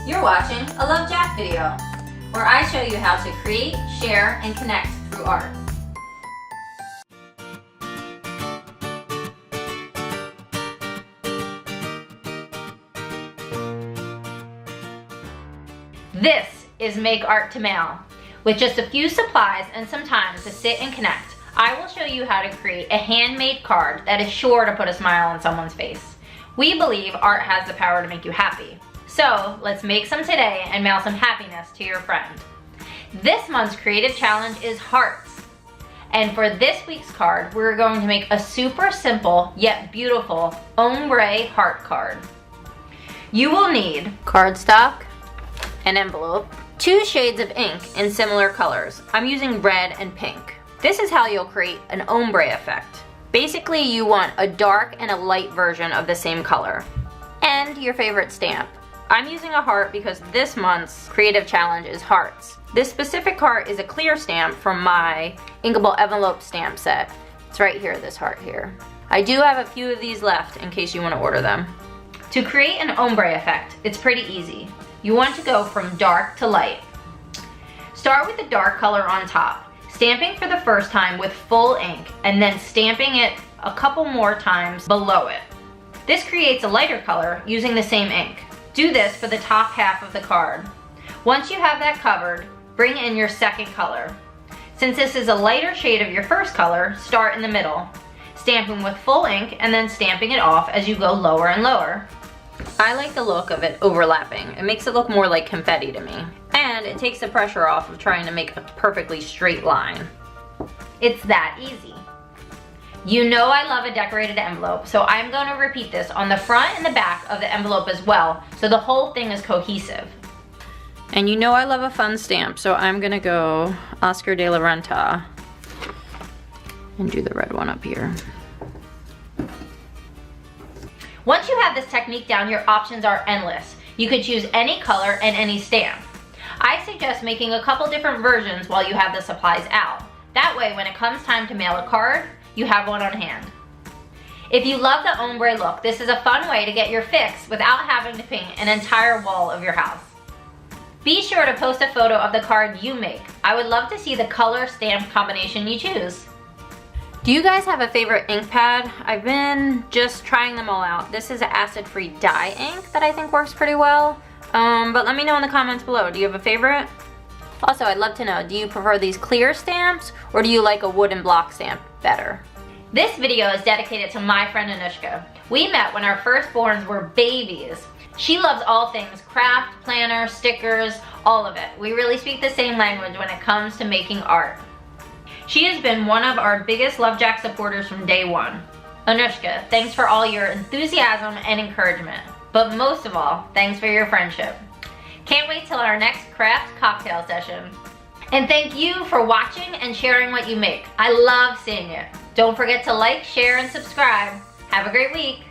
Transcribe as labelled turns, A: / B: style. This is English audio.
A: You're watching a Love Jack video, where I show you how to create, share, and connect through art. This is Make Art to Mail. With just a few supplies and some time to sit and connect, I will show you how to create a handmade card that is sure to put a smile on someone's face. We believe art has the power to make you happy. So let's make some today and mail some happiness to your friend. This month's creative challenge is hearts. And for this week's card, we're going to make a super simple yet beautiful ombre heart card. You will need cardstock, an envelope, 2 shades of ink in similar colors. I'm using red and pink. This is how you'll create an ombre effect. Basically, you want a dark and a light version of the same color. And your favorite stamp. I'm using a heart because this month's creative challenge is hearts. This specific heart is a clear stamp from my Inkable envelope stamp set. It's right here, this heart here. I do have a few of these left in case you want to order them. To create an ombre effect, it's pretty easy. You want to go from dark to light. Start with the dark color on top, stamping for the first time with full ink, and then stamping it a couple more times below it. This creates a lighter color using the same ink. Do this for the top half of the card. Once you have that covered, bring in your second color. Since this is a lighter shade of your first color, start in the middle, stamping with full ink and then stamping it off as you go lower and lower. I like the look of it overlapping. It makes it look more like confetti to me. And it takes the pressure off of trying to make a perfectly straight line. It's that easy. You know I love a decorated envelope, so I'm going to repeat this on the front and the back of the envelope as well, so the whole thing is cohesive. And you know I love a fun stamp, so I'm gonna go Oscar de la Renta and do the red one up here. Once you have this technique down, your options are endless. You could choose any color and any stamp. I suggest making a couple different versions while you have the supplies out. That way, when it comes time to mail a card, you have one on hand. If you love the ombre look, this is a fun way to get your fix without having to paint an entire wall of your house. Be sure to post a photo of the card you make. I would love to see the color stamp combination you choose. Do you guys have a favorite ink pad? I've been just trying them all out. This is an acid-free dye ink that I think works pretty well. But let me know in the comments below. Do you have a favorite? Also, I'd love to know, do you prefer these clear stamps or do you like a wooden block stamp better? This video is dedicated to my friend Anushka. We met when our firstborns were babies. She loves all things craft, planners, stickers, all of it. We really speak the same language when it comes to making art. She has been one of our biggest Love Jack supporters from day one. Anushka, thanks for all your enthusiasm and encouragement. But most of all, thanks for your friendship. Can't wait till our next craft cocktail session. And thank you for watching and sharing what you make. I love seeing it. Don't forget to like, share, and subscribe. Have a great week.